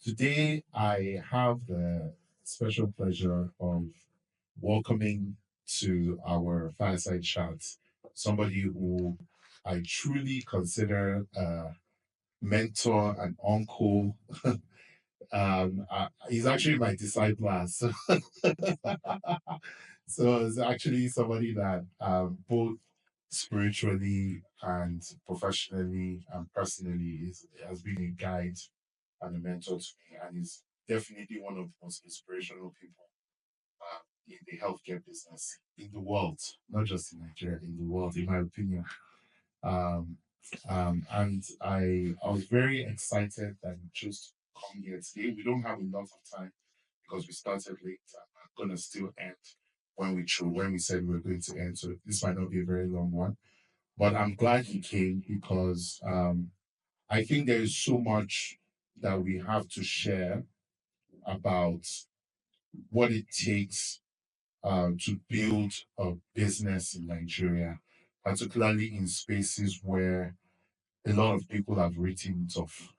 Today, I have the special pleasure of welcoming to our Fireside Chat somebody who I truly consider a mentor and uncle. He's actually my disciple. So it's actually somebody that both spiritually and professionally and personally has been a guide and a mentor to me, and is definitely one of the most inspirational people in the healthcare business in the world, not just in Nigeria, in the world, in my opinion. Um, and I was very excited that you chose to come here today. We don't have a lot of time because we started late. I'm gonna still end when we said we were going to end, so this might not be a very long one. But I'm glad you came because I think there is so much that we have to share about what it takes to build a business in Nigeria, particularly in spaces where a lot of people have written it off.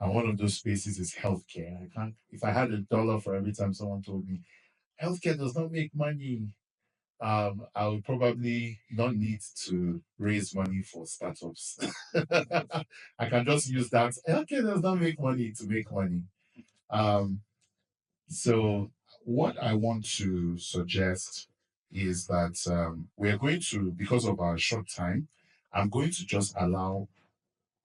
And one of those spaces is healthcare. I can't, if I had $1 for every time someone told me healthcare does not make money, I would probably not need to raise money for startups. I can just use that. Healthcare does not make money to make money. Um, So, what I want to suggest is that we're going to, because of our short time, I'm going to just allow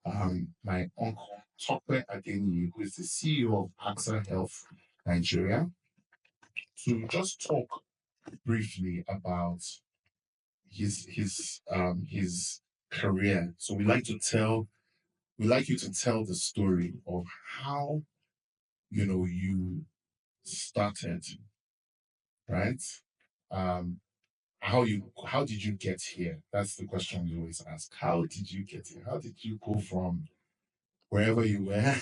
my uncle, Tope Adeniyi, who is the CEO of AXA Health Nigeria, to just talk briefly about his career. So we like you to tell the story of how you started, right? Um, how did you get here? That's the question we always ask. How did you get here? How did you go from wherever you were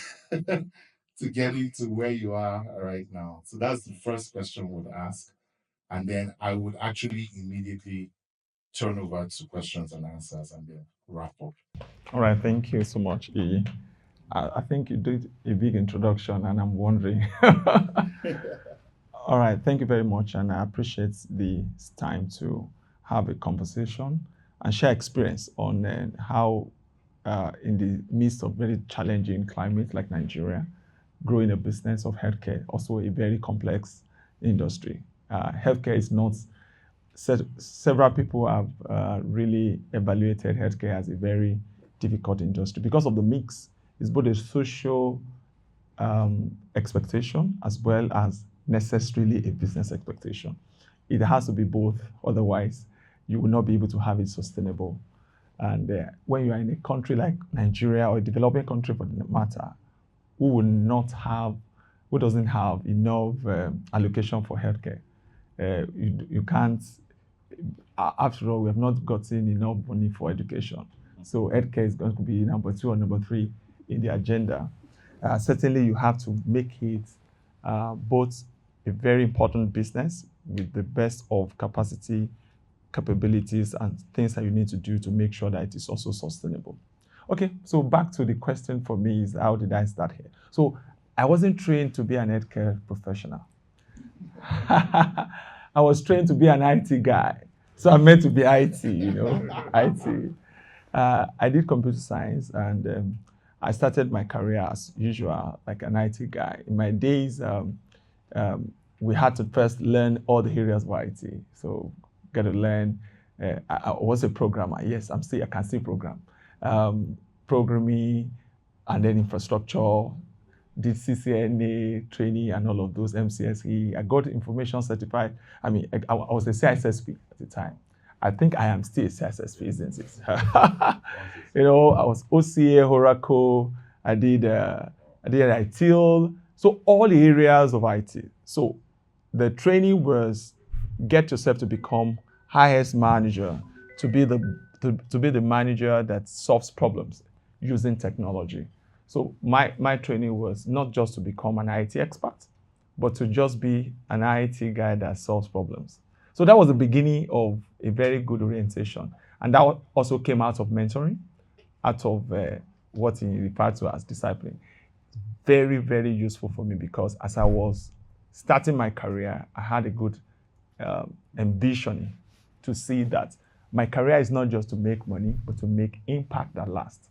to getting to where you are right now? So that's the first question we'll ask. And then I would actually immediately turn over to questions and answers and then wrap up. All right, thank you so much, E. I think you did a big introduction, and I'm wondering. All right, thank you very much, and I appreciate the time to have a conversation and share experience on how, in the midst of very challenging climate like Nigeria, growing a business of healthcare, also a very complex industry. Healthcare is not. Several people have really evaluated healthcare as a very difficult industry because of the mix. It's both a social expectation as well as necessarily a business expectation. It has to be both, otherwise, you will not be able to have it sustainable. And when you are in a country like Nigeria or a developing country for the matter, who will not have, who doesn't have enough allocation for healthcare, you can't. After all, we have not gotten enough money for education. So healthcare is going to be number two or number three in the agenda. Certainly, you have to make it both a very important business with the best of capacity, capabilities, and things that you need to do to make sure that it is also sustainable. Okay, so back to the question for me is how did I start here? So I wasn't trained to be an healthcare professional. I was trained to be an IT guy. So I'm meant to be IT. I did computer science and I started my career as usual, like an IT guy. In my days, we had to first learn all the areas of IT. So got to learn. I was a programmer. Yes, I can still program. Programming and then infrastructure, did CCNA training and all of those MCSE. I got information certified. I was a CISSP at the time. I think I am still a CISSP, isn't it? I was OCA, Oracle. I did ITIL. So all the areas of IT. So the training was get yourself to become highest manager, to be the manager that solves problems using technology. So my training was not just to become an IT expert, but to just be an IT guy that solves problems. So that was the beginning of a very good orientation. And that also came out of mentoring, out of what he referred to as discipline. very, very useful for me because as I was starting my career, I had a good ambition to see that my career is not just to make money, but to make impact that lasts.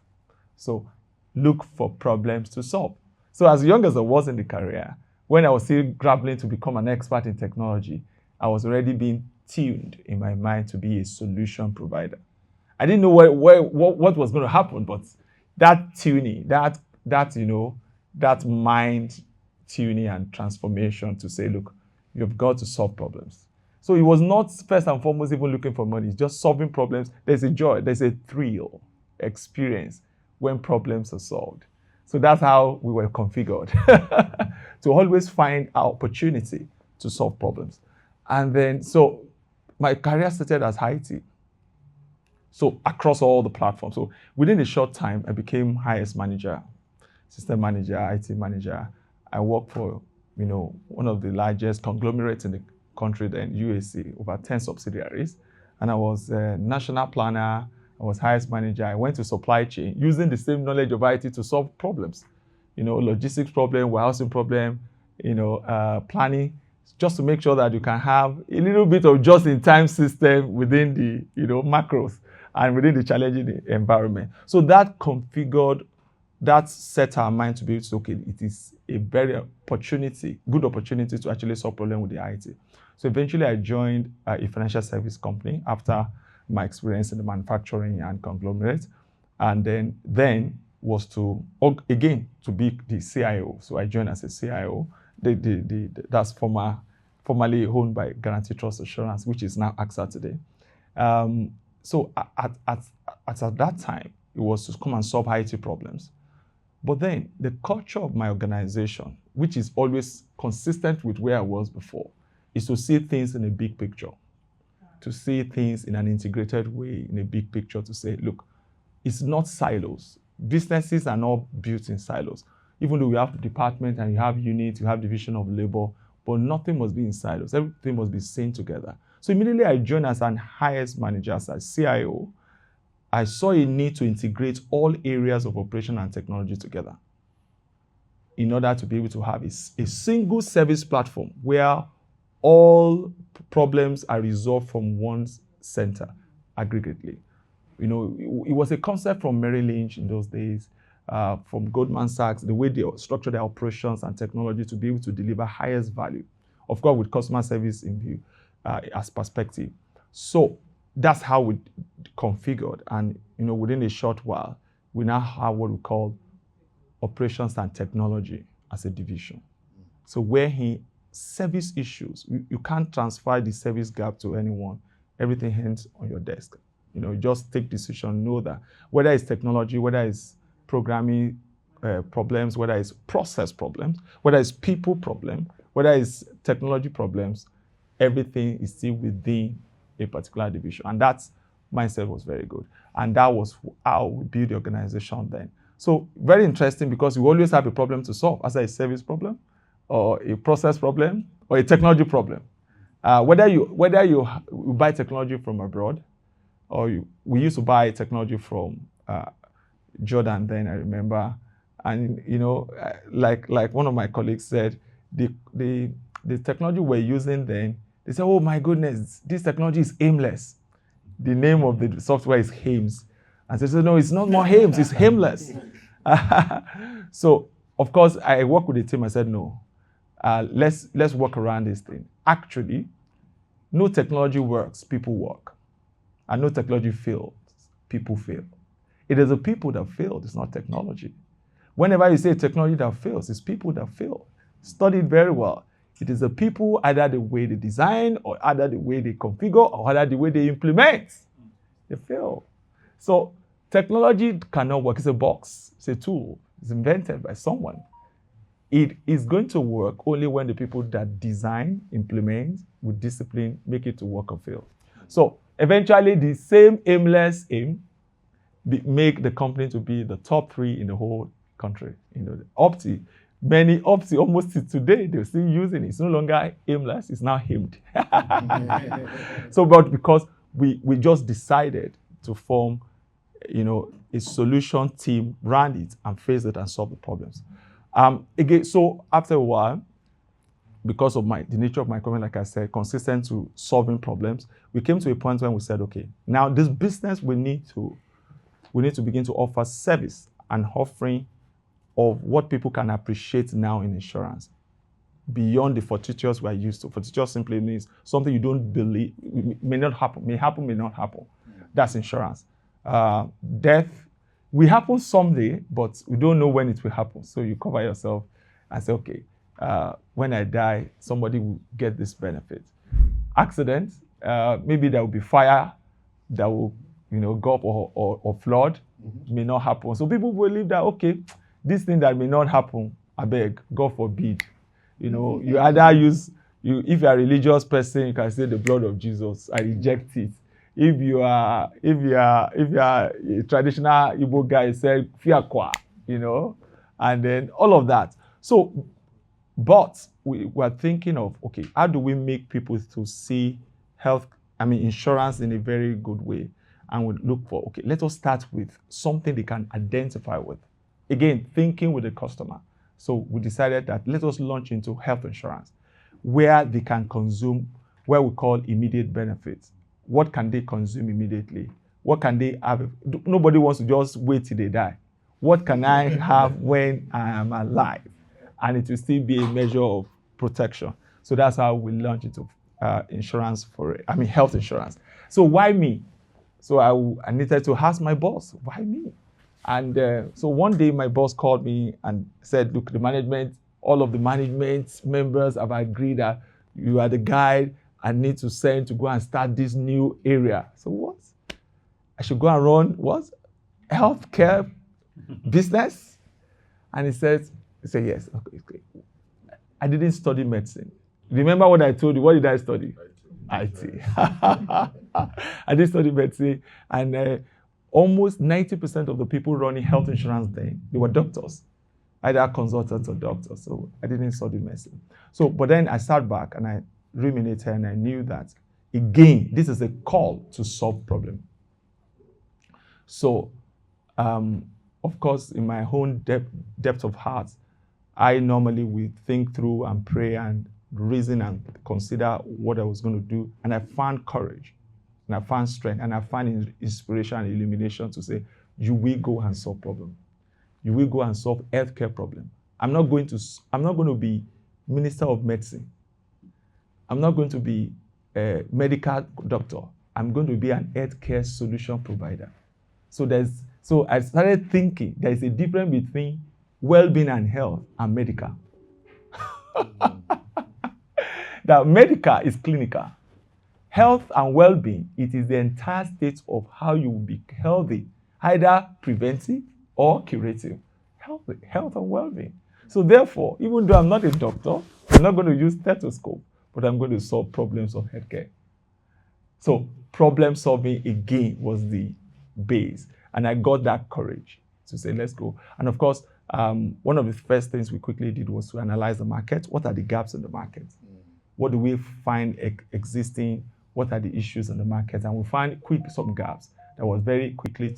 So look for problems to solve. So as young as I was in the career, when I was still grappling to become an expert in technology, I was already being tuned in my mind to be a solution provider. I didn't know what was going to happen, but that tuning, that mind tuning and transformation to say, look, you've got to solve problems. So it was not first and foremost even looking for money, it's just solving problems. There's a joy, there's a thrill experience when problems are solved. So that's how we were configured to always find our opportunity to solve problems. And then, so my career started as IT. So across all the platforms. So within a short time, I became highest manager, system manager, IT manager. I worked for, one of the largest conglomerates in the country, then UAC, over 10 subsidiaries. And I was a national planner. I was highest manager. I went to supply chain using the same knowledge of IT to solve problems, logistics problem, warehousing problem, planning, just to make sure that you can have a little bit of just-in-time system within the, macros and within the challenging environment. So that configured, that set our mind to be able to, okay, it is a very good opportunity to actually solve problem with the IT. So eventually I joined a financial service company after my experience in the manufacturing and conglomerate. And then was to, again, to be the CIO. So I joined as a CIO. That's formerly owned by Guarantee Trust Assurance, which is now AXA today. So at that time, it was to come and solve IT problems. But then the culture of my organization, which is always consistent with where I was before, is to see things in a big picture, to see things in an integrated way, in a big picture, to say, look, it's not silos. Businesses are not built in silos. Even though we have department and you have units, you have division of labor, but nothing must be in silos. Everything must be seen together. So immediately I joined as an highest manager, as a CIO. I saw a need to integrate all areas of operation and technology together in order to be able to have a single service platform where all problems are resolved from one center aggregately. It was a concept from Merrill Lynch in those days, from Goldman Sachs, the way they structure their operations and technology to be able to deliver highest value, of course, with customer service in view as perspective. So that's how we configured. And, within a short while, we now have what we call operations and technology as a division. So where service issues, you can't transfer the service gap to anyone. Everything hangs on your desk. Just take decision, know that whether it's technology, whether it's programming problems, whether it's process problems, whether it's people problem, whether it's technology problems, everything is still within a particular division. And that mindset was very good. And that was how we built the organization then. So very interesting because you always have a problem to solve, as a service problem, or a process problem, or a technology problem. Whether you buy technology from abroad, or we used to buy technology from Jordan then, I remember. And, like one of my colleagues said, the technology we're using then, they said, oh my goodness, this technology is aimless. The name of the software is Hames. And they said, no, it's not more Hames, it's Hameless. So, of course, I worked with the team. I said, no, let's work around this thing. Actually, no technology works, people work. And no technology fails, people fail. It is the people that fail, it's not technology. Whenever you say technology that fails, it's people that fail. Study it very well. It is the people, either the way they design, or either the way they configure, or either the way they implement. They fail. So technology cannot work. It's a box. It's a tool. It's invented by someone. It is going to work only when the people that design, implement, with discipline, make it to work or fail. So eventually, the same aimless aim make the company to be the top 3 in the whole country. Opti, many Opti, almost today, they're still using it. It's no longer aimless, it's now aimed. So, but because we just decided to form, a solution team, run it, and face it and solve the problems. Again, so after a while, because of the nature of my comment, like I said, consistent to solving problems, we came to a point when we said, okay, now this business we need to begin to offer service and offering of what people can appreciate now in insurance beyond the fortuitous we are used to. Fortuitous simply means something you don't believe may not happen, may happen, may not happen. That's insurance. Death will happen someday, but we don't know when it will happen. So you cover yourself and say, okay, when I die, somebody will get this benefit. Accident, maybe there will be fire that will, go up or flood, may not happen. So people believe that, okay, this thing that may not happen, I beg, God forbid. You either if you're a religious person, you can say the blood of Jesus, I reject it. If you are a traditional Igbo guy, say fiakwa, and then all of that. So, but we're thinking of, okay, how do we make people to see insurance in a very good way? And we look for, okay, let us start with something they can identify with. Again, thinking with the customer. So we decided that let us launch into health insurance, where they can consume, where we call immediate benefits. What can they consume immediately? What can they have? Nobody wants to just wait till they die. What can I have when I am alive? And it will still be a measure of protection. So that's how we launch into health insurance. So why me? So I needed to ask my boss, why me? And so one day my boss called me and said, look, all of the management members have agreed that you are the guy I need to send to go and start this new area. So what? I should go and run what? Healthcare business? And he said, yes. Okay. I didn't study medicine. Remember what I told you? What did I study? IT. I didn't study medicine. And almost 90% of the people running health insurance then, they were doctors, either consultants or doctors. So I didn't study medicine. So, but then I sat back and I ruminated and I knew that, again, this is a call to solve problem. So, of course, in my own depth of heart, I normally would think through and pray and reason and consider what I was going to do. And I found courage. And I found strength, and I find inspiration and illumination to say, you will go and solve problem. You will go and solve healthcare problem. I'm not going to be minister of medicine. I'm not going to be a medical doctor. I'm going to be an healthcare solution provider. So I started thinking there is a difference between well-being and health and medical. That medical is clinical. Health and well-being, it is the entire state of how you will be healthy, either preventive or curative. Health and well-being. So therefore, even though I'm not a doctor, I'm not going to use stethoscope, but I'm going to solve problems of healthcare. So problem solving again was the base. And I got that courage to say, let's go. And of course, one of the first things we quickly did was to analyze the market. What are the gaps in the market? What do we find existing? What are the issues in the market? And we find some gaps that was very quickly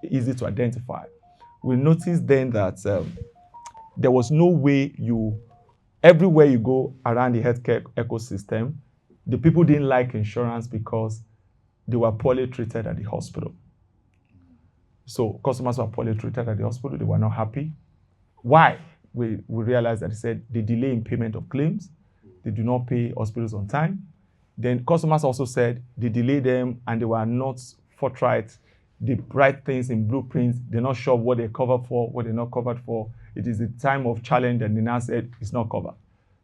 easy to identify. We noticed then that there was no way everywhere you go around the healthcare ecosystem, the people didn't like insurance because they were poorly treated at the hospital. So customers were poorly treated at the hospital. They were not happy. Why? We realized that they said they delay in payment of claims. They do not pay hospitals on time. Then customers also said they delay them and they were not forthright. They write things in blueprints. They're not sure what they're covered for, what they're not covered for. It is a time of challenge and they now said it's not covered.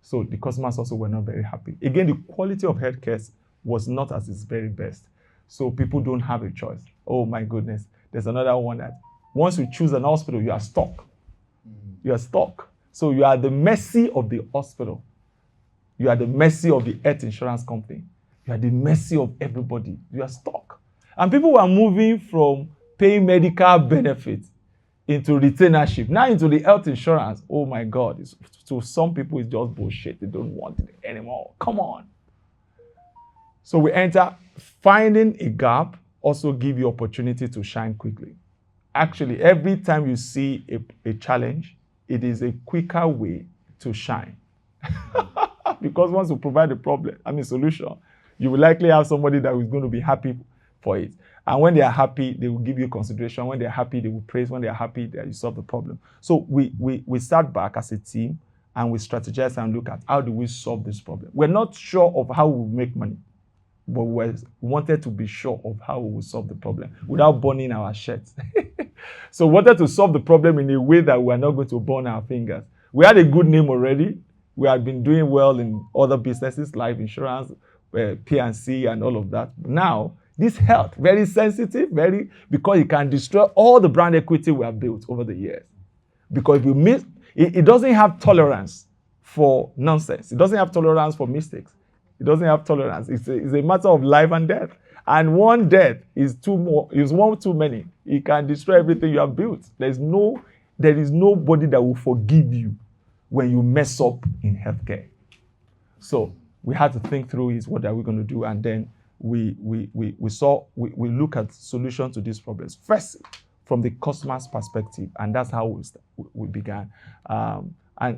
So the customers also were not very happy. Again, the quality of healthcare was not at its very best. So people don't have a choice. Oh my goodness. There's another one that once you choose an hospital, you are stuck. You are stuck. So you are at the mercy of the hospital. You are at the mercy of the health insurance company. You are at the mercy of everybody. You are stuck. And people were moving from paying medical benefits into retainership, now into the health insurance. Oh my God. To some people, it's just bullshit. They don't want it anymore. Come on. So we enter. Finding a gap also give you opportunity to shine quickly. Actually, every time you see a challenge, it is a quicker way to shine. Because once you provide a solution, you will likely have somebody that is going to be happy for it. And when they are happy, they will give you consideration. When they are happy, they will praise. When they are happy, you solve the problem. So we sat back as a team and we strategize and look at how do we solve this problem. We're not sure of how we make money, but we wanted to be sure of how we will solve the problem without burning our shirts. So we wanted to solve the problem in a way that we are not going to burn our fingers. We had a good name already. We had been doing well in other businesses, life insurance, P&C, and all of that. Now, this health, very sensitive, because it can destroy all the brand equity we have built over the years. Because if we miss, it doesn't have tolerance for nonsense. It doesn't have tolerance for mistakes. It doesn't have tolerance. It's a matter of life and death. And one death is one too many. It can destroy everything you have built. There is nobody that will forgive you when you mess up in healthcare. So we had to think through what are we going to do, and then we look at solutions to these problems. First, from the customer's perspective, and that's how we began. And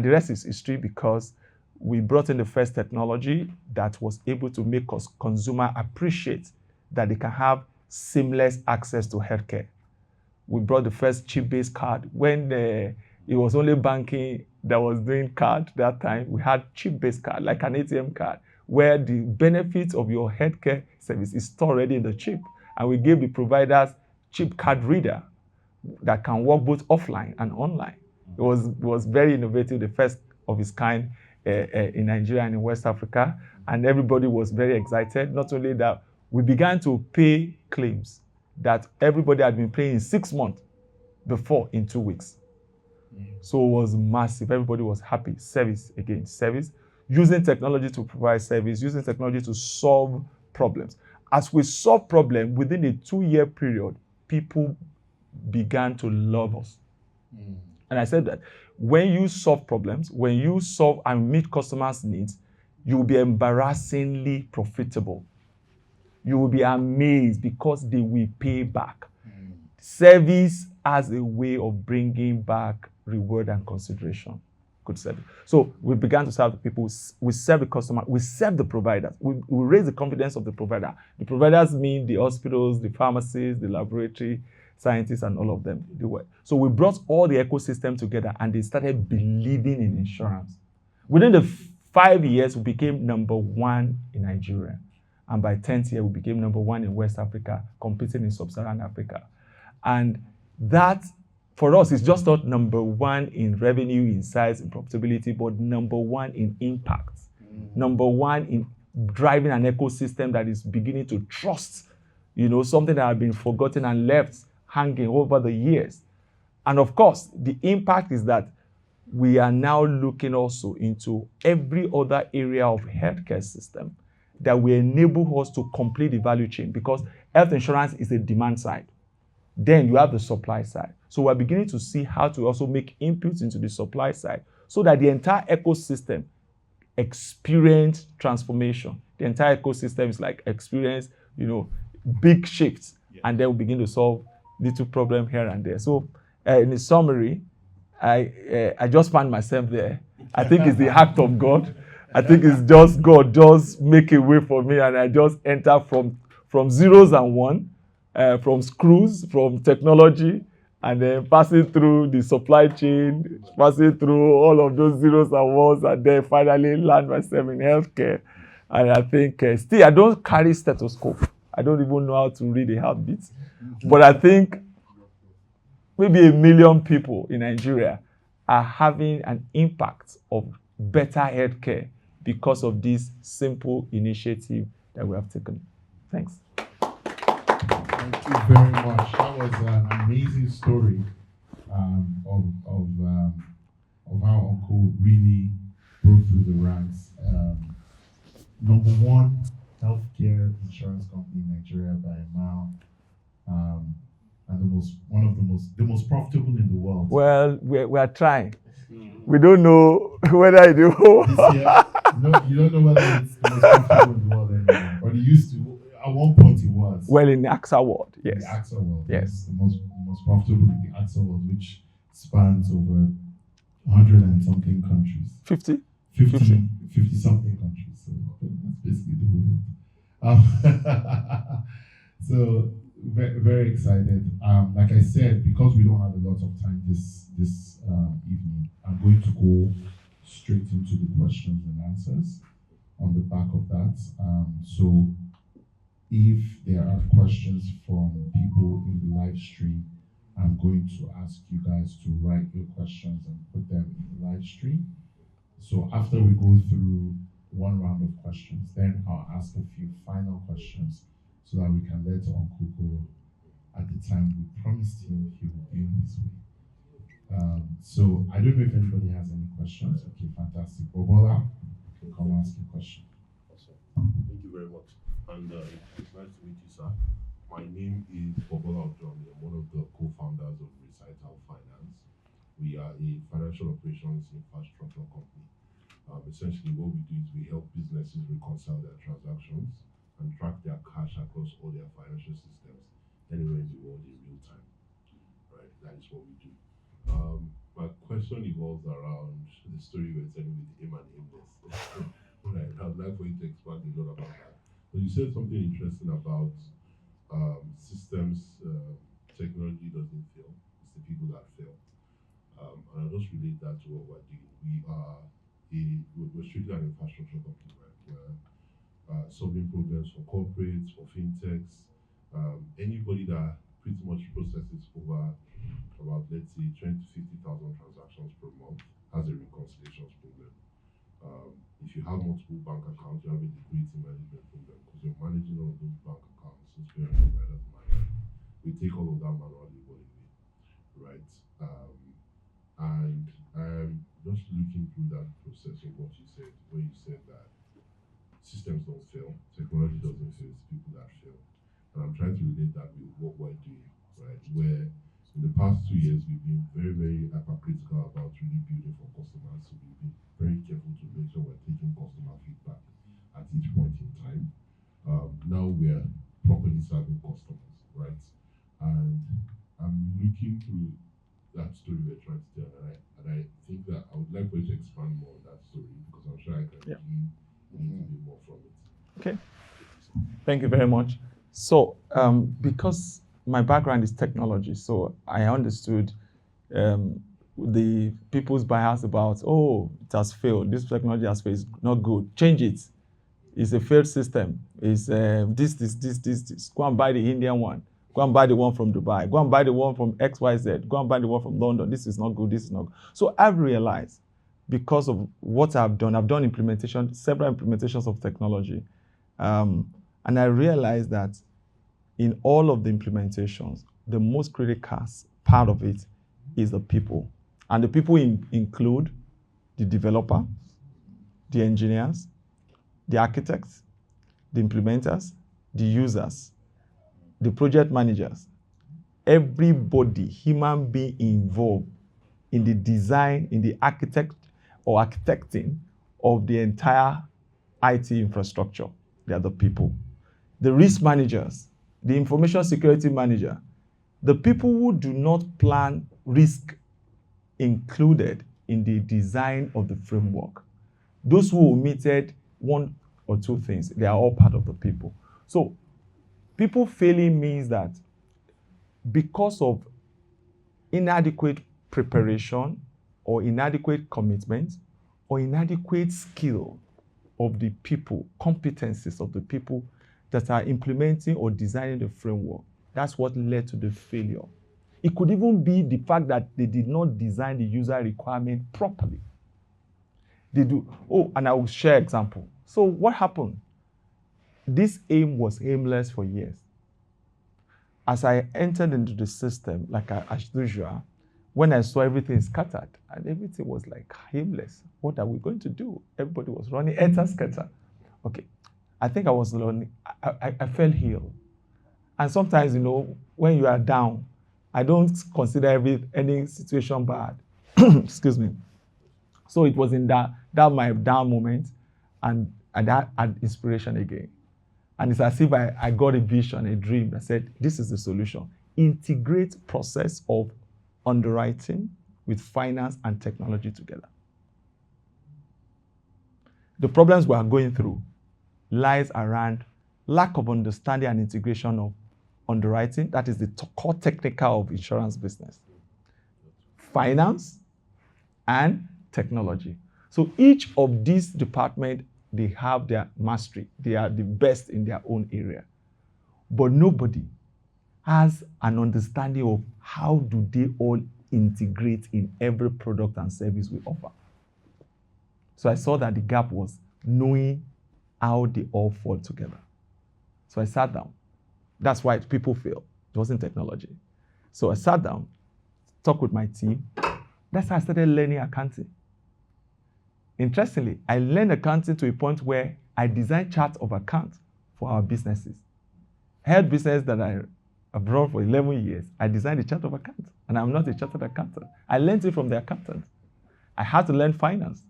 the rest is history, because we brought in the first technology that was able to make us consumer appreciate that they can have seamless access to healthcare. We brought the first chip-based card. When it was only banking that was doing card that time, we had chip-based card, like an ATM card, where the benefits of your healthcare service is stored already in the chip. And we gave the providers chip card reader that can work both offline and online. It was very innovative, the first of its kind in Nigeria and in West Africa, and everybody was very excited. Not only that, we began to pay claims that everybody had been paying in 6 months before in 2 weeks. So it was massive. Everybody was happy. Service, using technology to provide service, using technology to solve problems. As we solve problems, within a 2-year period, people began to love us. And I said that when you solve problems, when you solve and meet customers' needs, you will be embarrassingly profitable. You will be amazed because they will pay back. Service as a way of bringing back reward and consideration. Good service. So we began to serve the people. We serve the customer. We serve the providers. We raise the confidence of the provider. The providers mean the hospitals, the pharmacies, the laboratory scientists, and all of them. So we brought all the ecosystem together, and they started believing in insurance. Within the 5 years, we became number 1 in Nigeria. And by 10th year, we became number 1 in West Africa, competing in Sub-Saharan Africa. And that, for us, is just not number 1 in revenue, in size, in profitability, but number 1 in impact. Number 1 in driving an ecosystem that is beginning to trust, something that had been forgotten and left hanging over the years. And of course, the impact is that we are now looking also into every other area of healthcare system that will enable us to complete the value chain, because health insurance is a demand side. Then you have the supply side. So we're beginning to see how to also make inputs into the supply side so that the entire ecosystem experience transformation. The entire ecosystem is like experience, big shifts, and then we begin to solve little problem here and there. So in a summary, I just found myself there. I think it's the act of God. I think it's just God just make a way for me, and I just enter from zeros and one, from screws, from technology, and then passing through the supply chain, passing through all of those zeros and ones, and then finally land myself in healthcare. And I think still I don't carry stethoscope. I don't even know how to read a heartbeat. But I think maybe 1 million people in Nigeria are having an impact of better healthcare because of this simple initiative that we have taken. Thanks. Thank you very much. That was an amazing story of how Uncle really broke through the ranks. Number 1 healthcare insurance company in Nigeria by a mile, and the most profitable in the world. Well, we are trying. We don't know whether it will. You don't know whether it's the most profitable in the world anymore, but it used to. At one point, it was. Well, in the AXA world, yes. In the AXA world, yes. The most profitable in the AXA world, which spans over 100 and something countries. 50? 50 something countries. So that's basically the whole world. So very, very excited. Like I said, because we don't have a lot of time this evening, I'm going to go straight into the questions and answers on the back of that. So if there are questions from people in the live stream, I'm going to ask you guys to write your questions and put them in the live stream. So after we go through one round of questions, then I'll ask a few final questions so that we can let Uncle go at the time we promised him he would be on his way. So I don't know if anybody has any questions. Okay, fantastic. Bobola, you can come ask your question. Awesome. Thank you very much. And it's nice to meet you, sir. My name is Bobola Ojomi. I'm one of the co-founders of Recital Finance. We are a financial operations infrastructure company. Essentially, what we do is we help businesses reconcile their transactions and track their cash across all their financial systems anywhere in the world in real time. Right? That is what we do. My question evolves around the story we're telling with aim and aimless. Right? I'd like for you to expand a lot about that. But you said something interesting about systems, technology doesn't fail. It's the people that fail. And I'll just relate that to what we're doing. We're strictly an infrastructure company, right? We're solving problems for corporates, for fintechs, anybody that pretty much processes over about, let's say, 20 to 50,000 transactions per month has a reconciliations problem. If you have multiple bank accounts, you have a liquidity management problem because you're managing all of those bank accounts. It's very providers manually. We take all of that manual labor away, right? And I'm just looking through that process of what you said, where you said that systems don't fail, technology doesn't fail, it's people that fail. And I'm trying to relate that with what we're doing, right? Where in the past 2 years, we've been very, very hypercritical about really building for customers. So we've been very careful to make sure we're taking customer feedback at each point in time. Now we're properly serving customers, right? And I'm looking through that story we're trying to tell, and I think that I would like for you to expand more on that story because I'm sure I can glean a little bit more from it. Okay. Thank you very much. So, because my background is technology, so I understood the people's bias about, oh, it has failed. This technology has failed. It's not good. Change it. It's a failed system. It's this. Go and buy the Indian one. Go and buy the one from Dubai. Go and buy the one from XYZ. Go and buy the one from London. This is not good. This is not good. So I've realized, because of what I've done implementation, several implementations of technology. And I realized that in all of the implementations, the most critical part of it is the people. And the people include the developer, the engineers, the architects, the implementers, the users, the project managers, everybody, human being involved in the design, in the architecting of the entire IT infrastructure. They are the people. The risk managers, the information security manager, the people who do not plan risk included in the design of the framework. Those who omitted one or two things, they are all part of the people. So people failing means that because of inadequate preparation or inadequate commitment or inadequate skill of the people, competencies of the people that are implementing or designing the framework, that's what led to the failure. It could even be the fact that they did not design the user requirement properly. And I will share example. So what happened? This aim was aimless for years. As I entered into the system, like as usual, when I saw everything scattered and everything was like aimless, what are we going to do? Everybody was running enter scatter. Okay, I think I was learning. I fell ill, and sometimes when you are down, I don't consider any situation bad. Excuse me. So it was in that my down moment, and that had inspiration again. And it's as if I got a vision, a dream. I said, this is the solution. Integrate process of underwriting, with finance and technology together. The problems we are going through lies around lack of understanding and integration of underwriting, that is the core technical of insurance business, finance, and technology. So each of these departments, they have their mastery. They are the best in their own area. But nobody has an understanding of how do they all integrate in every product and service we offer. So I saw that the gap was knowing how they all fall together. So I sat down. That's why people fail. It wasn't technology. So I sat down, talked with my team. That's how I started learning accounting. Interestingly, I learned accounting to a point where I designed charts of account for our businesses. I had business that I have run for 11 years. I designed a chart of account, and I'm not a chartered accountant. I learned it from the accountant. I had to learn finance.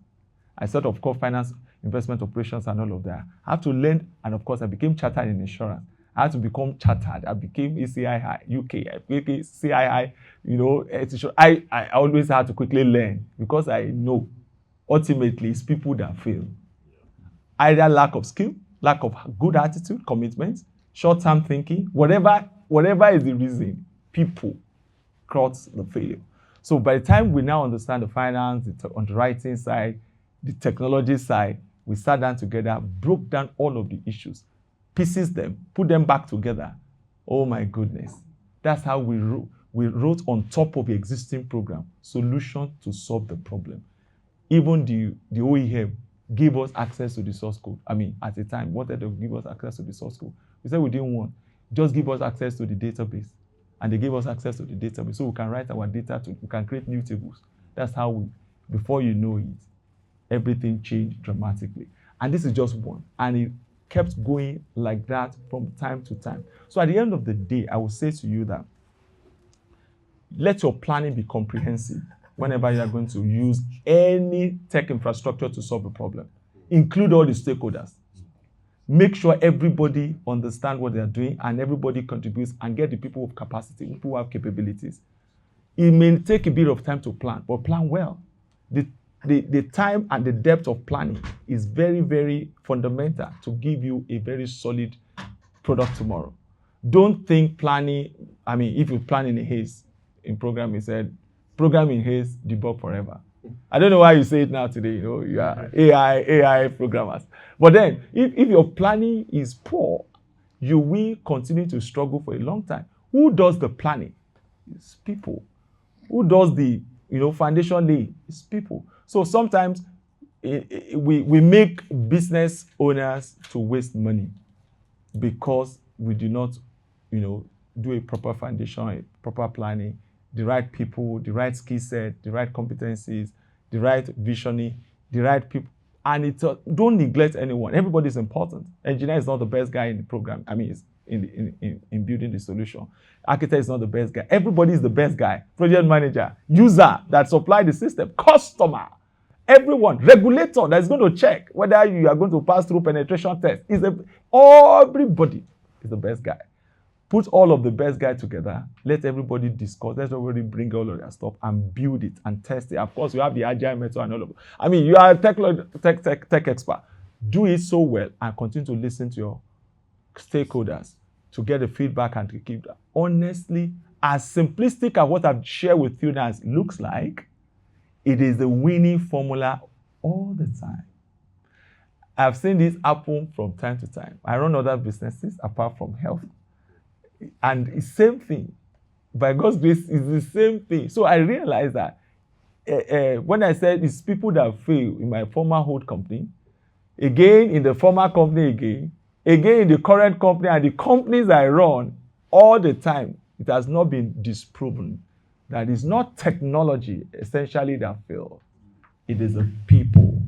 I started, of course, finance, investment operations, and all of that. I had to learn, and of course, I became chartered in insurance. I had to become chartered. I became ACII UK. I became CII, I always had to quickly learn because I know ultimately it's people that fail. Either lack of skill, lack of good attitude, commitment, short-term thinking, whatever is the reason, people cause the failure. So by the time we now understand the finance, the underwriting side, the technology side, we sat down together, broke down all of the issues, pieces them, put them back together. Oh my goodness. That's how we wrote on top of the existing program, solution to solve the problem. Even the OEM gave us access to the source code. I mean, at the time, wanted to give us access to the source code. We said we didn't want. Just give us access to the database. And they gave us access to the database. So we can write our data, we can create new tables. That's how before you know it, everything changed dramatically. And this is just one. And it kept going like that from time to time. So at the end of the day, I will say to you that let your planning be comprehensive whenever you are going to use any tech infrastructure to solve a problem. Include all the stakeholders. Make sure everybody understands what they are doing and everybody contributes and get the people with capacity, people who have capabilities. It may take a bit of time to plan, but plan well. The time and the depth of planning is very, very fundamental to give you a very solid product tomorrow. Don't think planning, if you plan in a haze, in programming, said, program in haze, debug forever. I don't know why you say it now today, you are AI programmers. But then, if your planning is poor, you will continue to struggle for a long time. Who does the planning? It's people. Who does the foundation lay? It's people. So sometimes we make business owners to waste money because we do not, do a proper foundation, a proper planning, the right people, the right skill set, the right competencies, the right visioning, the right people. And don't neglect anyone. Everybody is important. Engineer is not the best guy in the program. In building the solution. Architect is not the best guy. Everybody is the best guy. Project manager, user that supply the system, customer, everyone, regulator that is going to check whether you are going to pass through penetration test. Everybody is the best guy. Put all of the best guys together. Let everybody discuss. Let everybody bring all of their stuff and build it and test it. Of course, you have the agile method and all of it. You are a tech expert. Do it so well and continue to listen to your stakeholders to get the feedback and to keep that. Honestly, as simplistic as what I've shared with you now looks like, it is the winning formula all the time. I've seen this happen from time to time. I run other businesses apart from health. And it's the same thing. By God's grace, it's the same thing. So I realized that when I said it's people that fail in my former hold company, again in the former company again in the current company and the companies I run, all the time, it has not been disproven that it's not technology essentially that fail. It is the people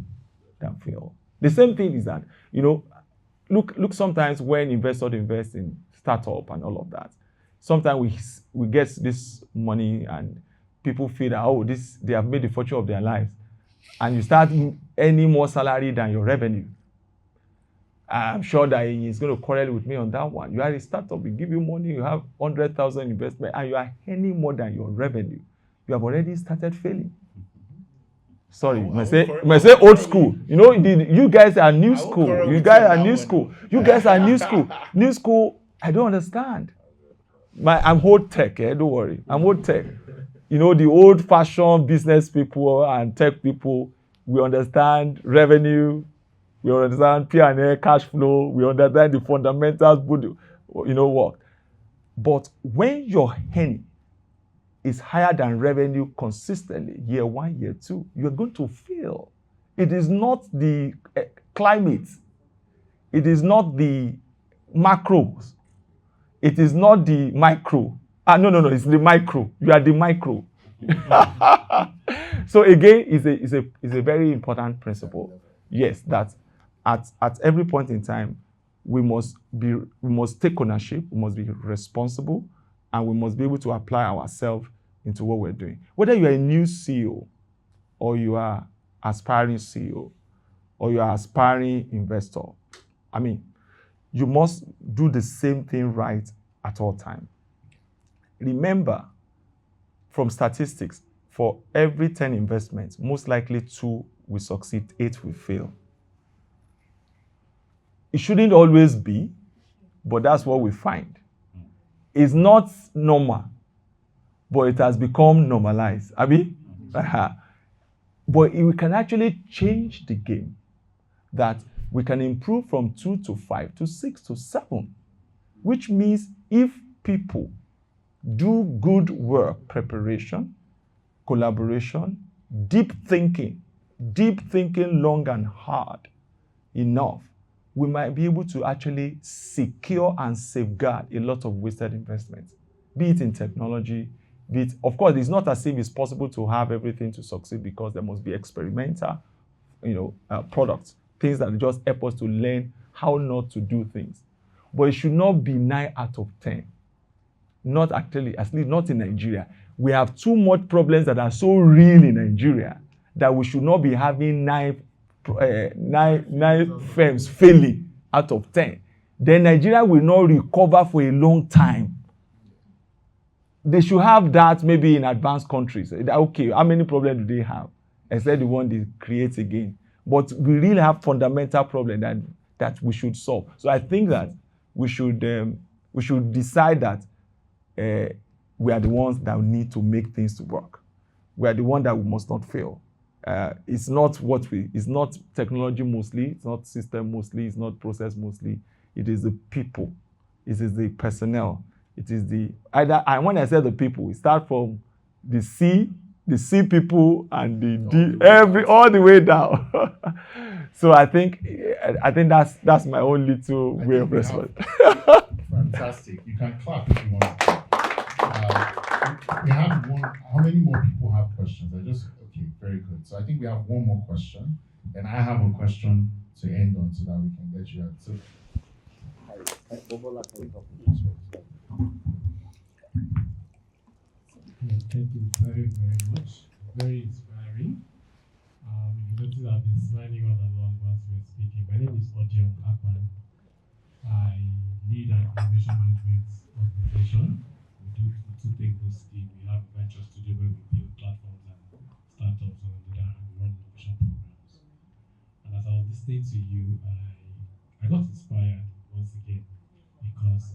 that fail. The same thing is that, look sometimes when investors invest in startup and all of that, sometimes we get this money and people feel that, they have made the fortune of their lives. And you start earning more salary than your revenue. I'm sure that he's going to quarrel with me on that one. You are a startup, we give you money, you have 100,000 investment, and you are earning more than your revenue. you have already started failing. Sorry, I you will- may I say, will you may I say will old correct school. you. You know, you guys are new I will school. correct You with guys you on are that new one, school. though. You guys are new school. New school, I don't understand. I'm old tech, don't worry. I'm old tech. You know, the old-fashioned business people and tech people, we understand revenue, we understand P&L, cash flow, we understand the fundamentals, work. But when your earning is higher than revenue consistently, year one, year two, you're going to fail. It is not the climate. It is not the macros. It is not the micro. No, it's the micro. You are the micro. So again, it's a very important principle. Yes, that at every point in time, we must take ownership, we must be responsible, and we must be able to apply ourselves into what we're doing. Whether you are a new CEO, or you are aspiring CEO, or you are aspiring investor, I mean, you must do the same thing right at all times. Remember, from statistics, for every 10 investments, most likely 2 will succeed, 8 will fail. It shouldn't always be, but that's what we find. It's not normal, but it has become normalized. Abi? But we can actually change the game, that we can improve from 2 to 5 to 6 to 7, which means if people do good work, preparation, collaboration, deep thinking long and hard enough, we might be able to actually secure and safeguard a lot of wasted investments, be it in technology, be it, of course, it's not as if it's possible to have everything to succeed, because there must be experimental, products, things that just help us to learn how not to do things. But it should not be 9 out of 10. Not actually, at least not in Nigeria. We have too much problems that are so real in Nigeria that we should not be having 9 firms failing out of 10. Then Nigeria will not recover for a long time. They should have that maybe in advanced countries. Okay, how many problems do they have? Except the one they create again. But we really have fundamental problems that we should solve. So I think that we should decide that we are the ones that need to make things to work. We are the one that we must not fail. It's not technology mostly, it's not system mostly, it's not process mostly. It is the people, it is the personnel, it is and when I say the people, it starts from the C people and the D, all the way down. So I think that's my own little way of response. Fantastic. You can clap if you want. We have one. How many more people have questions? Okay, very good. So I think we have one more question, and I have a question to end on so that we can get you out. So, thank you very, very much. Very inspiring. You notice I've been smiling all along whilst we were speaking. My name is Odion Akpan. I lead an innovation management organization. We do two things mostly. We have a venture studio where we build platforms and startups, and on the other hand, we run innovation programs. And as I was listening to you, I got inspired once again, because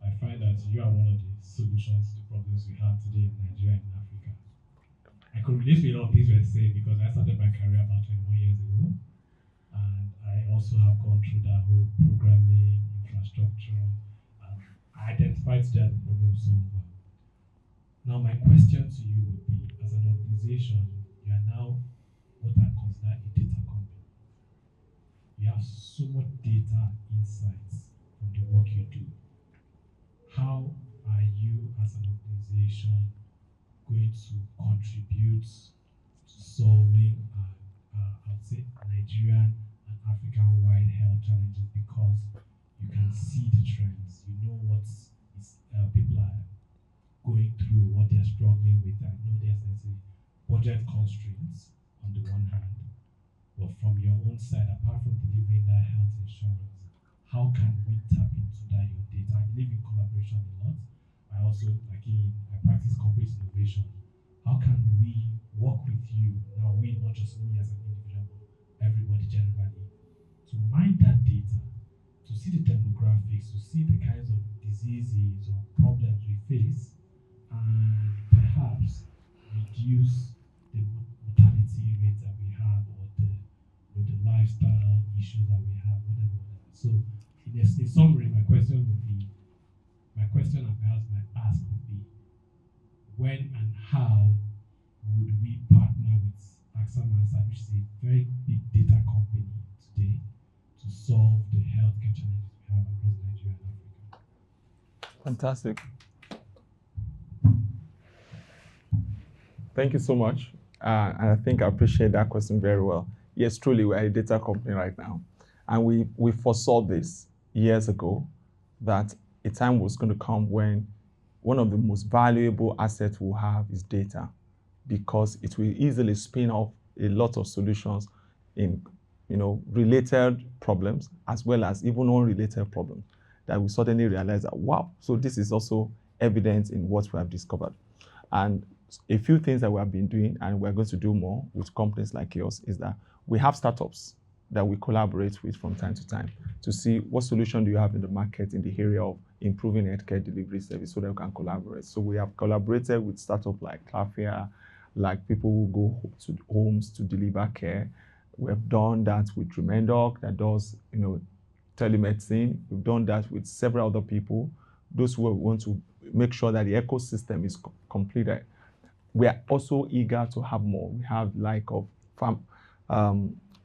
I find that you are one of the solutions to the problems we have today in Nigeria and in Africa. I could relate to a lot of things you were saying, because I started my career about 21 years ago. And I also have gone through that whole programming, infrastructure, and I identified that as a problem solver. Now, my question to you would be, as an organization, you are now what I consider a data company. You have so much data insights from the work you do. How are you, as an organization, going to contribute to solving, I would say, Nigerian and African-wide health challenges, because you can see the trends, you know what people are going through, what they're struggling with. I know there's budget constraints on the one hand, but from your own side, apart from delivering that health insurance, how can we tap into that your data? I believe in collaboration a lot. I also, I practice corporate innovation. how can we work with you, now we, not just me as an individual, but everybody generally, to mine that data, to see the demographics, to see the kinds of diseases or problems we face, and perhaps reduce the mortality rate that we have, or the lifestyle issues that we have, whatever. So, in summary, my question and perhaps my ask would be, when and how would we partner with AXA Mansard, which is a very big data company today, to solve the healthcare challenges we have across Nigeria and Africa? Fantastic. Thank you so much. And I think I appreciate that question very well. Yes, truly, we're a data company right now. And we foresaw this years ago, that a time was going to come when one of the most valuable assets we'll have is data, because it will easily spin off a lot of solutions in related problems, as well as even unrelated problems, that we suddenly realize that, wow, so this is also evident in what we have discovered. And a few things that we have been doing, and we're going to do more with companies like yours, is that we have startups that we collaborate with from time to time to see what solution do you have in the market in the area of improving healthcare delivery service, so that we can collaborate. So we have collaborated with startups like Clafia, like people who go to homes to deliver care. We have done that with Tremendoc, that does telemedicine. We've done that with several other people, those who want to make sure that the ecosystem is completed. We are also eager to have more. We have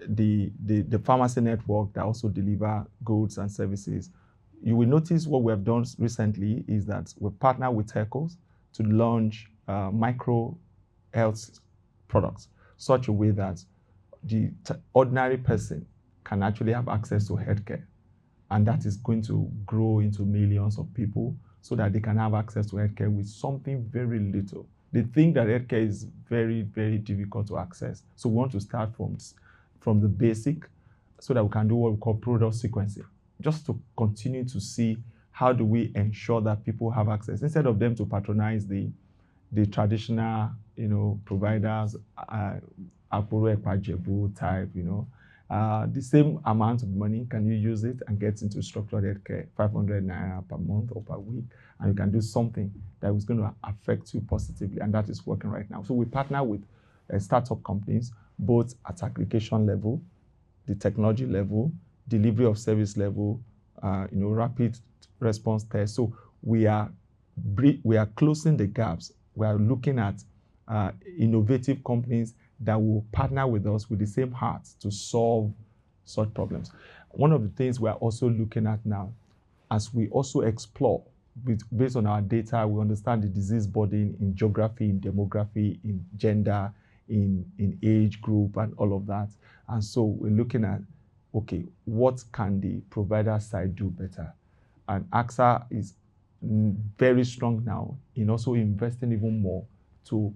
the pharmacy network that also deliver goods and services. You will notice what we have done recently is that we partner with telcos to launch micro health products, such a way that the ordinary person can actually have access to healthcare. And that is going to grow into millions of people, so that they can have access to healthcare with something very little. They think that healthcare is very, very difficult to access. So we want to start from the basic, so that we can do what we call product sequencing, just to continue to see how do we ensure that people have access, instead of them to patronize the traditional, providers, Akporo Ekpajebu type, the same amount of money, can you use it and get into structured healthcare, 500 naira per month or per week, and you can do something that is going to affect you positively, and that is working right now. So we partner with startup companies, both at application level, the technology level, delivery of service level, rapid response tests. So we are closing the gaps. We are looking at innovative companies that will partner with us with the same heart to solve such problems. One of the things we are also looking at now, as we also explore, based on our data, we understand the disease burden in geography, in demography, in gender, in age group, and all of that. And so we're looking at, okay, what can the provider side do better? And AXA is very strong now in also investing even more to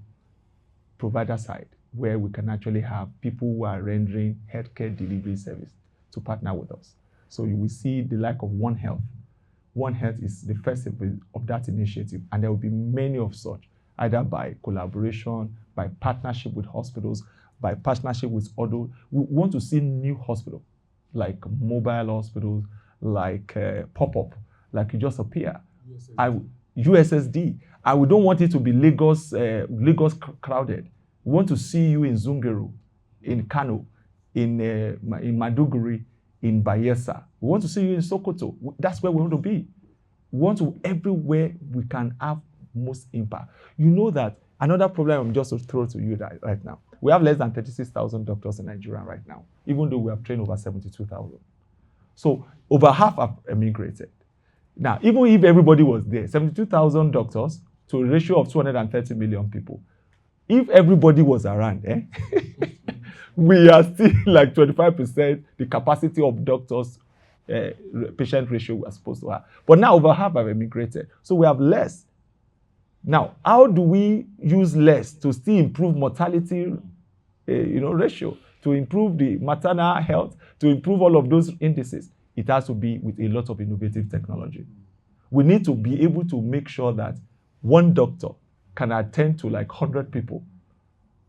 provider side, where we can actually have people who are rendering healthcare delivery service to partner with us. So you will see the like of One Health. One Health is the first of that initiative, and there will be many of such, either by collaboration, by partnership with hospitals, by partnership with other. We want to see new hospitals, like mobile hospitals, like pop-up, like you just appear. USSD. And we don't want it to be Lagos crowded. We want to see you in Zungeru, in Kano, in Maduguri, in Bayelsa. We want to see you in Sokoto. That's where we want to be. We want to everywhere we can have most impact. You know that another problem I'm just to throw to you right now. We have less than 36,000 doctors in Nigeria right now, even though we have trained over 72,000. So over half have emigrated. Now, even if everybody was there, 72,000 doctors to a ratio of 230 million people, if everybody was around, we are still like 25% the capacity of doctors, patient ratio we are supposed to have. But now over half have emigrated, so we have less. Now, how do we use less to still improve mortality ratio, to improve the maternal health, to improve all of those indices? It has to be with a lot of innovative technology. We need to be able to make sure that one doctor can attend to like 100 people,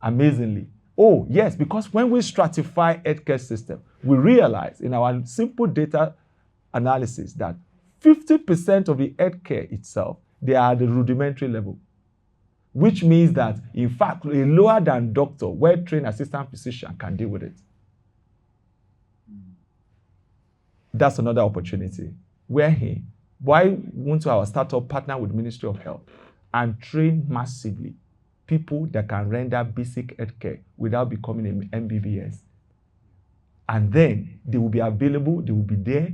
amazingly. Oh, yes, because when we stratify healthcare system, we realize in our simple data analysis that 50% of the healthcare itself, they are at the rudimentary level, which means that, in fact, a lower than doctor, well-trained assistant physician can deal with it. That's another opportunity. Why won't our startup partner with Ministry of Health and train massively people that can render basic healthcare without becoming an MBBS? And then they will be available, they will be there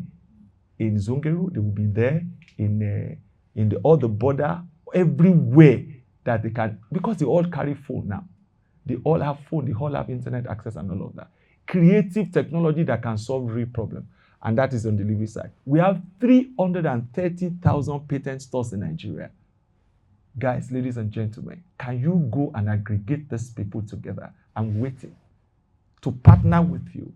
in Zungeru, they will be there in all the border, everywhere that they can, because they all carry phone now. They all have phone, they all have internet access and all of that. Creative technology that can solve real problems. And that is on the delivery side. We have 330,000 patent stores in Nigeria. Guys, ladies and gentlemen, can you go and aggregate these people together? I'm waiting to partner with you.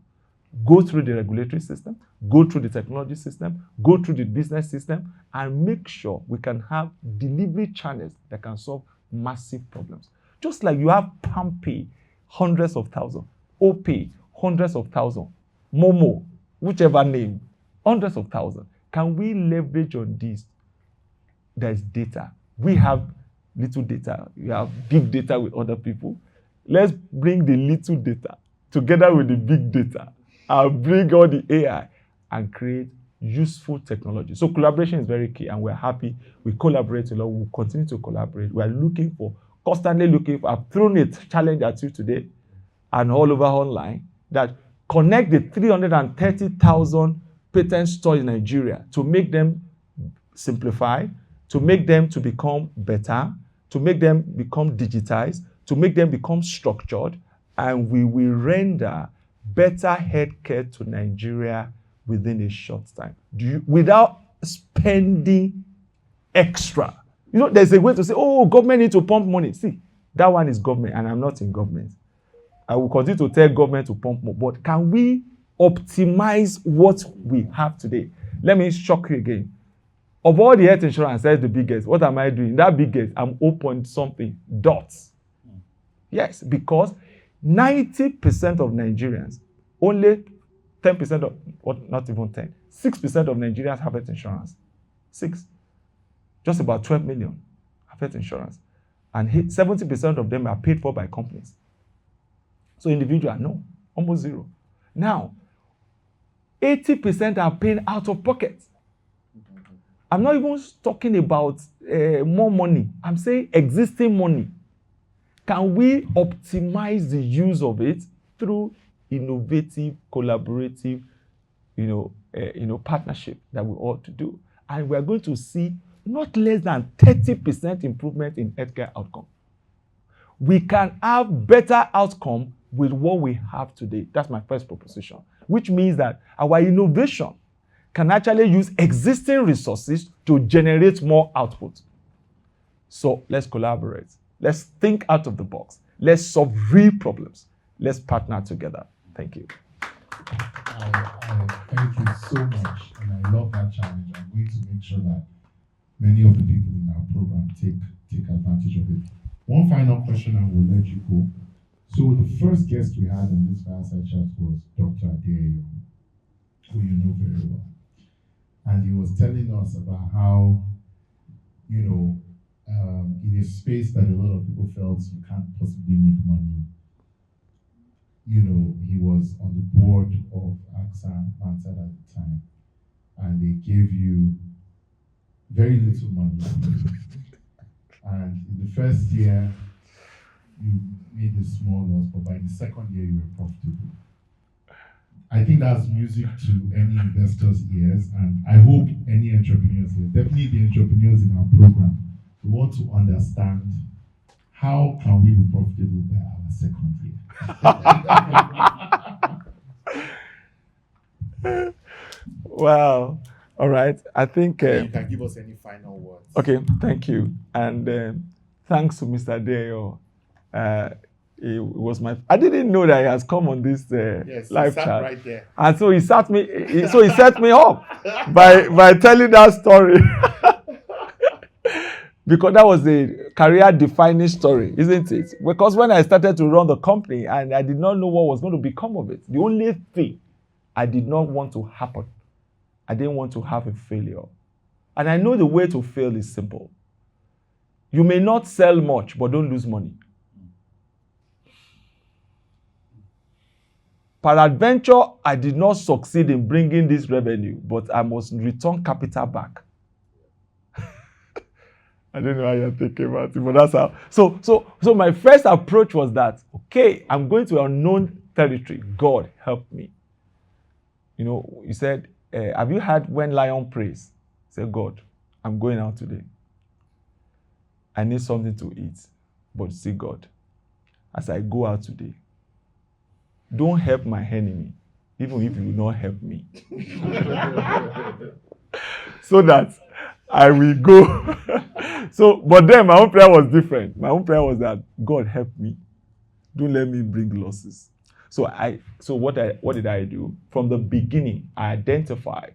Go through the regulatory system, go through the technology system, go through the business system, and make sure we can have delivery channels that can solve massive problems. Just like you have PalmPay, hundreds of thousands, OPay, hundreds of thousands, Momo, whichever name, hundreds of thousands. Can we leverage on this? There's data. We have little data. We have big data with other people. Let's bring the little data together with the big data and bring all the AI and create useful technology. So collaboration is very key, and we're happy. We collaborate a lot. We'll continue to collaborate. We're constantly looking for, I've thrown a challenge at you today and all over online, that connect the 330,000 patent stores in Nigeria to make them simplify, to make them to become better, to make them become digitized, to make them become structured, and we will render better healthcare to Nigeria within a short time. Without spending extra. You know, there's a way to say, oh, government needs to pump money. See, that one is government, and I'm not in government. I will continue to tell government to pump more. But can we optimize what we have today? Let me shock you again. Of all the health insurance, that's the biggest. What am I doing? That biggest, I'm 0. something dots. Yes, because 90% of Nigerians, only 10% of, or not even 10, 6% of Nigerians have health insurance. 6. Just about 12 million have health insurance. And 70% of them are paid for by companies. So individual, no, almost 0. Now, 80% are paying out of pocket. I'm not even talking about more money. I'm saying existing money. Can we optimize the use of it through innovative, collaborative, partnership that we ought to do? And we're going to see not less than 30% improvement in healthcare outcome. We can have better outcome with what we have today. That's my first proposition, which means that our innovation can actually use existing resources to generate more output. So let's collaborate. Let's think out of the box. Let's solve real problems. Let's partner together. Thank you. Thank you so much. And I love that challenge. I'm going to make sure that many of the people in our program take advantage of it. One final question and we'll let you go. So the first guest we had in this Fireside chat was Dr. Adeniyi, who you know very well. And he was telling us about how, in a space that a lot of people felt you can't possibly make money, he was on the board of AXA Mansard at the time, and they gave you very little money. And in the first year, you made a small loss, but by the second year, you were profitable. I think that's music to any investor's ears, and I hope any entrepreneurs here, definitely the entrepreneurs in our program, we want to understand how can we be profitable by our second year. Wow. All right. I think you can give us any final words. Okay. Thank you, and thanks to Mr. Deyo. It was I didn't know that he has come on this live chat. Right there. And so he set me up by telling that story. Because that was the career-defining story, isn't it? Because when I started to run the company and I did not know what was going to become of it, the only thing I did not want to happen, I didn't want to have a failure. And I know the way to fail is simple. You may not sell much, but don't lose money. Peradventure, I did not succeed in bringing this revenue, but I must return capital back. I don't know how you're thinking about it, but that's how. So my first approach was that, okay, I'm going to unknown territory. God, help me. You know, you said, have you heard when lion prays? Say, God, I'm going out today. I need something to eat. But see, God, as I go out today, don't help my enemy, even if you will not help me. So that I will go. But then my own prayer was different. My own prayer was that God help me. Don't let me bring losses. So what did I do? From the beginning, I identified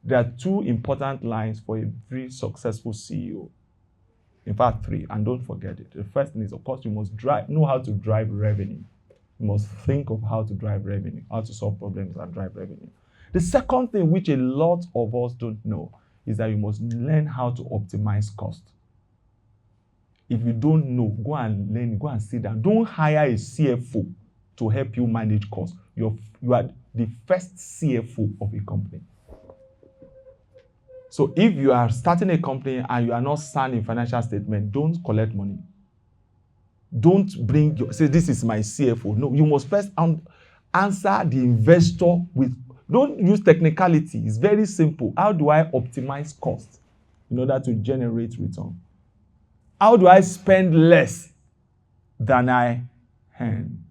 there are two important lines for a very successful CEO. In fact, three, and don't forget it. The first thing is, of course, you must know how to drive revenue. You must think of how to drive revenue, how to solve problems and drive revenue. The second thing, which a lot of us don't know, is that you must learn how to optimize cost. If you don't know, go and learn, go and sit down. Don't hire a CFO to help you manage costs. You are the first CFO of a company. So if you are starting a company and you are not signing financial statement, don't collect money. Don't say this is my CFO. No, you must first answer the investor with, don't use technicality. It's very simple. How do I optimize cost in order to generate return? How do I spend less than I earn?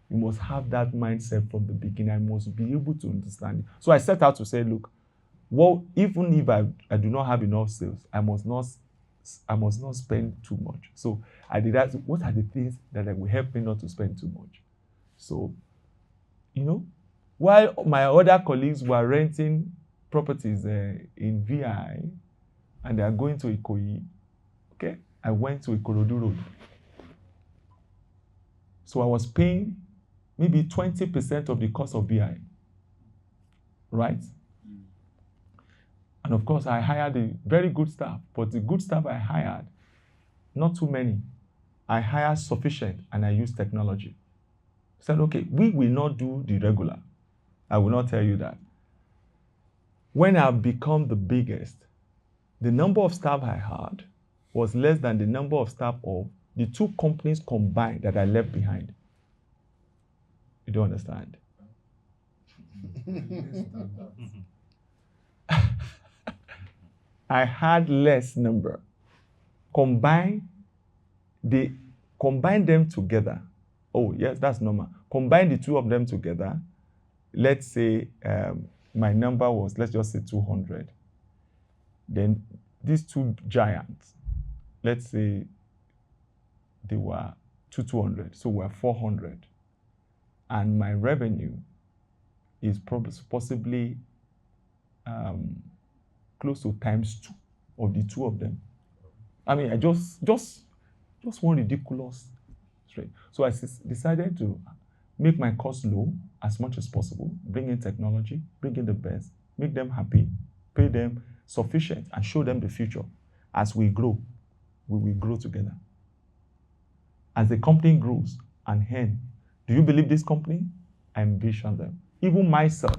You must have that mindset from the beginning. I must be able to understand it. So I set out to say, look, well, even if I do not have enough sales, I must not spend too much. So I did that. What are the things that will help me not to spend too much? So, while my other colleagues were renting properties in VI and they are going to Ikoyi, okay, I went to Ikorodu Road. So I was paying maybe 20% of the cost of VI, right? And of course, I hired a very good staff, but the good staff I hired, not too many. I hired sufficient and I used technology. I said, okay, we will not do the regular. I will not tell you that. When I've become the biggest, the number of staff I had was less than the number of staff of the two companies combined that I left behind. You don't understand? I had less number. Combine them together. Oh, yes, that's normal. Combine the two of them together. Let's say my number was, let's just say 200. Then these two giants, let's say they were 200, so we're 400. And my revenue is possibly close to times 2 of the two of them. I mean, I just want ridiculous trade. So I decided to make my cost low as much as possible, bring in technology, bring in the best, make them happy, pay them sufficient, and show them the future. As we grow, we will grow together. As the company grows and hen, do you believe this company? I envision them. Even myself,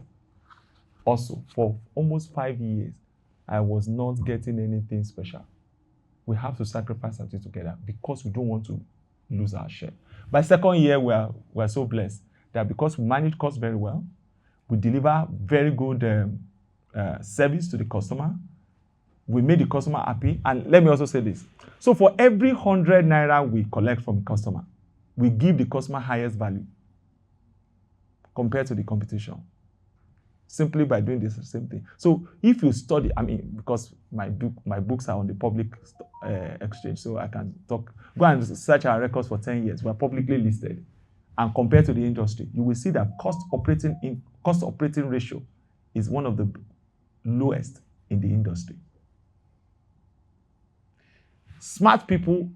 also, for almost 5 years, I was not getting anything special. We have to sacrifice something together because we don't want to lose our share. By second year, we're so blessed that because we manage costs very well, we deliver very good service to the customer, we made the customer happy. And let me also say this. So for every 100 naira we collect from a customer, we give the customer highest value compared to the competition, simply by doing this same thing. So if you study, because my books are on the public exchange, so I can talk. Go and search our records for 10 years. We're publicly listed. And compared to the industry, you will see that cost operating ratio is one of the lowest in the industry. Smart people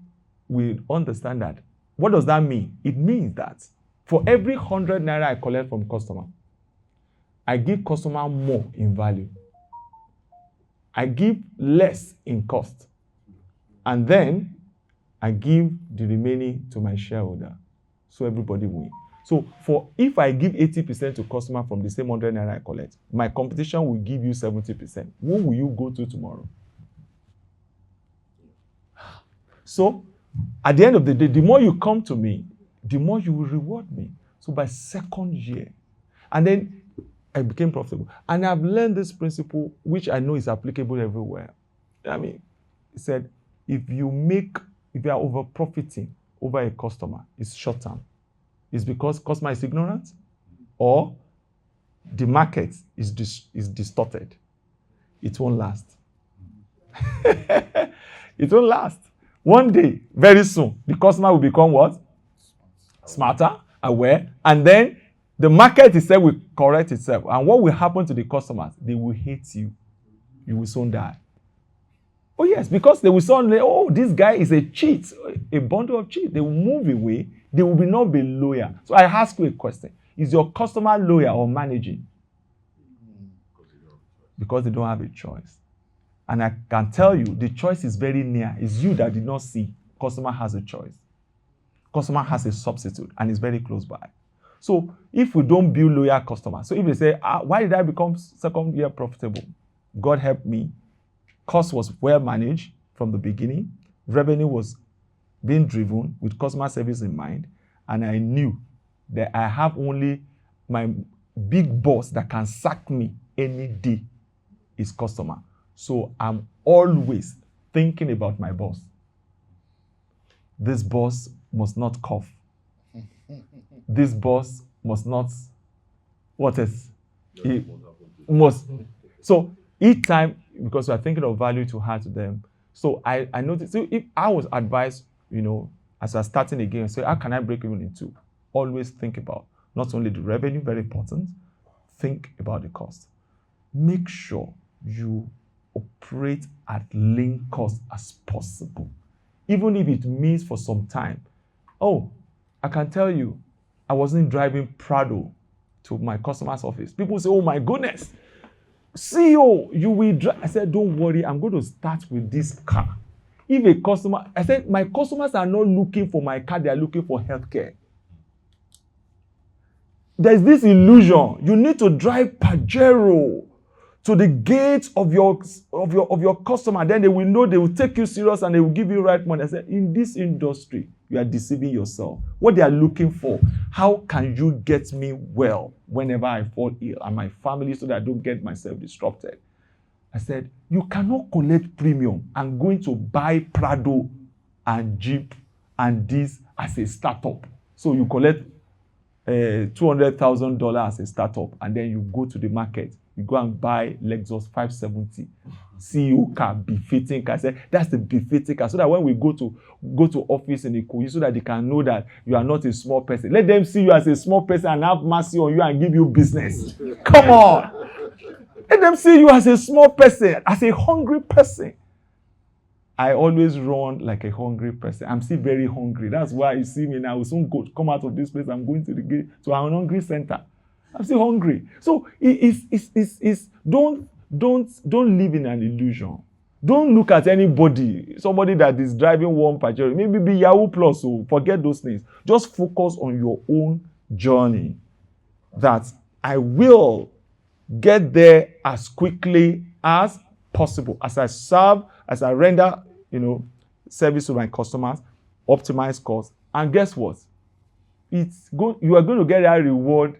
will understand that. What does that mean? It means that for every 100 naira I collect from customer, I give customer more in value. I give less in cost. And then I give the remaining to my shareholder. So everybody wins. So if I give 80% to customer from the same 100 naira I collect, my competition will give you 70%. Who will you go to tomorrow? So at the end of the day, the more you come to me, the more you will reward me. So by second year, and then I became profitable. And I've learned this principle, which I know is applicable everywhere. I mean, he said, if you are over profiting over a customer, it's short term. It's because customer is ignorant or the market is distorted. It won't last. It won't last. One day, very soon, the customer will become what? Smarter, aware, and then the market itself will correct itself. And what will happen to the customers? They will hate you. You will soon die. Oh yes, because they will suddenly, this guy is a cheat, a bundle of cheats. They will move away. They will not be loyal. So I ask you a question. Is your customer loyal or managing? Because they don't have a choice. And I can tell you, the choice is very near. It's you that did not see. Customer has a choice. Customer has a substitute, and it's very close by. So if we don't build loyal customers, so if they say, why did I become second year profitable? God help me. Cost was well managed from the beginning. Revenue was being driven with customer service in mind. And I knew that I have only my big boss that can sack me any day is customer. So I'm always thinking about my boss. This boss must not cough. This boss must not, what else? He must. So each time, because we are thinking of value to add to them. So I noticed, so if I was advised, as I was starting again, say, how can I break even in two? Always think about not only the revenue, very important, think about the cost. Make sure you operate at lean cost as possible. Even if it means for some time. I can tell you, I wasn't driving Prado to my customer's office. People say, oh my goodness, CEO, you will drive. I said, don't worry, I'm going to start with this car. If a customer, I said, my customers are not looking for my car, they are looking for healthcare. There's this illusion. You need to drive Pajero to the gate of your customer. Then they will know, they will take you serious and they will give you right money. I said, in this industry, you are deceiving yourself. What they are looking for, how can you get me well whenever I fall ill and my family so that I don't get myself disrupted? I said, you cannot collect premium and going to buy Prado and Jeep and this as a startup. So you collect $200,000 as a startup and then you go to the market. You go and buy Lexus 570 CEO car, befitting car. I said, that's the befitting car. So that when we go to office in Ikoyi, so that they can know that you are not a small person. Let them see you as a small person and have mercy on you and give you business. Come on. Let them see you as a small person, as a hungry person. I always run like a hungry person. I'm still very hungry. That's why you see me now. I will soon come out of this place. I'm going to the gate to an hungry center. I'm still hungry. So don't live in an illusion. Don't look at anybody, somebody that is driving one Pajero. Maybe be Yahoo Plus, so forget those things. Just focus on your own journey. That I will get there as quickly as possible. As I serve, as I render, service to my customers, optimize costs. And guess what? You are going to get that reward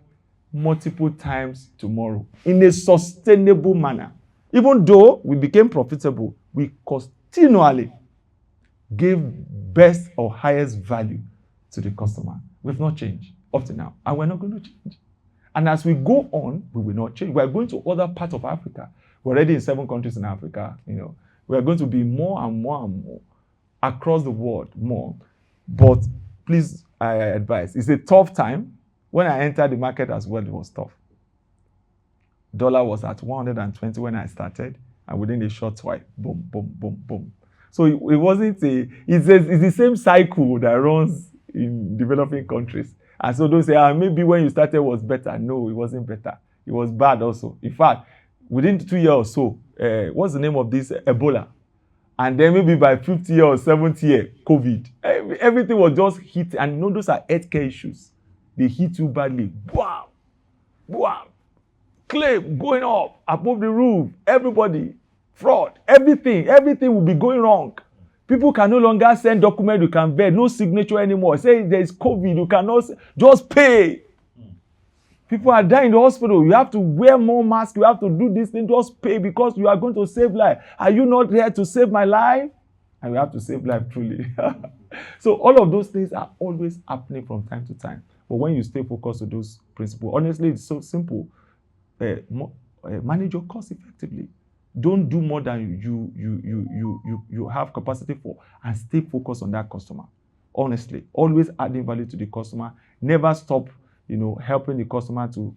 multiple times tomorrow in a sustainable manner. Even though we became profitable, we continually gave best or highest value to the customer. We've not changed up to now, and we're not going to change. And as we go on, we will not change. We're going to other parts of Africa. We're already in 7 countries in Africa. We're going to be more and more and more across the world, more. But please, I advise, it's a tough time. When I entered the market as well, it was tough. Dollar was at 120 when I started, and within a short while, boom, boom, boom, boom. So it wasn't it's the same cycle that runs in developing countries. And so don't say, maybe when you started was better. No, it wasn't better. It was bad also. In fact, within 2 years or so, what's the name of this? Ebola. And then maybe by 50th year or 70th year, COVID. Everything was just hit. And those are healthcare issues. They hit you badly. Wow. Wow. Claim going up above the roof. Everybody. Fraud. Everything will be going wrong. People can no longer send documents you can vet. No signature anymore. Say there is COVID. You cannot just pay. People are dying in the hospital. You have to wear more masks. You have to do this thing. Just pay because you are going to save life. Are you not here to save my life? And we have to save life truly. So all of those things are always happening from time to time. But when you stay focused on those principles, honestly, it's so simple. Manage your cost effectively. Don't do more than you have capacity for, and stay focused on that customer. Honestly, always adding value to the customer. Never stop, helping the customer to,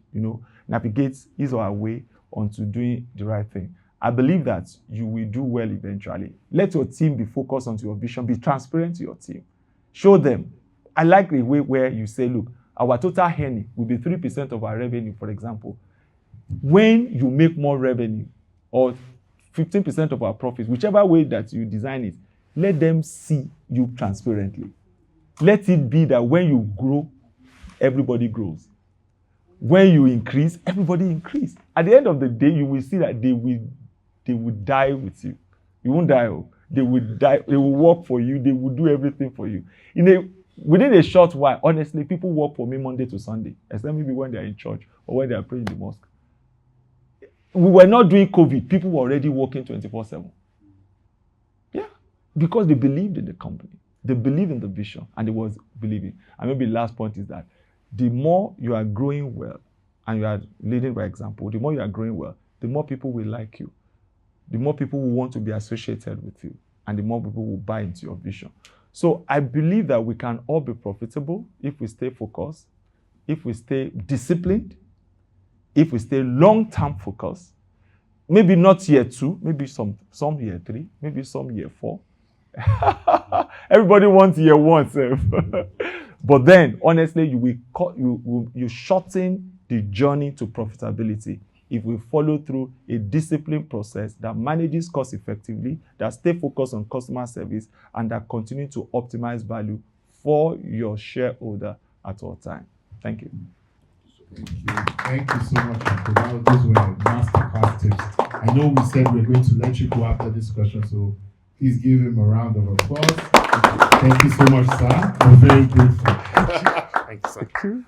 navigate his or her way onto doing the right thing. I believe that you will do well eventually. Let your team be focused on your vision. Be transparent to your team. Show them. I like the way where you say, look, our total earning will be 3% of our revenue, for example. When you make more revenue, or 15% of our profits, whichever way that you design it, let them see you transparently. Let it be that when you grow, everybody grows. When you increase, everybody increase. At the end of the day, you will see that they will die with you. You won't die. They will die. They will work for you. They will do everything for you. Within a short while, honestly, people work for me Monday to Sunday, except maybe when they are in church or when they are praying in the mosque. We were not doing COVID. People were already working 24/7. Yeah, because they believed in the company. They believed in the vision, and they was believing. And maybe the last point is that the more you are growing well, and you are leading by example, the more you are growing well, the more people will like you. The more people will want to be associated with you, and the more people will buy into your vision. So I believe that we can all be profitable if we stay focused, if we stay disciplined, if we stay long-term focused. Maybe not year 2, maybe some year 3, maybe some year 4. Everybody wants year 1. But then, honestly, you shorten the journey to profitability if we follow through a disciplined process that manages cost effectively, that stay focused on customer service, and that continue to optimize value for your shareholder at all time. Thank you. Thank you so much, Uncle. Those were masterclass tips. I know we said we're going to let you go after this question, so please give him a round of applause. Thank you so much, sir. I'm very grateful. Thank you.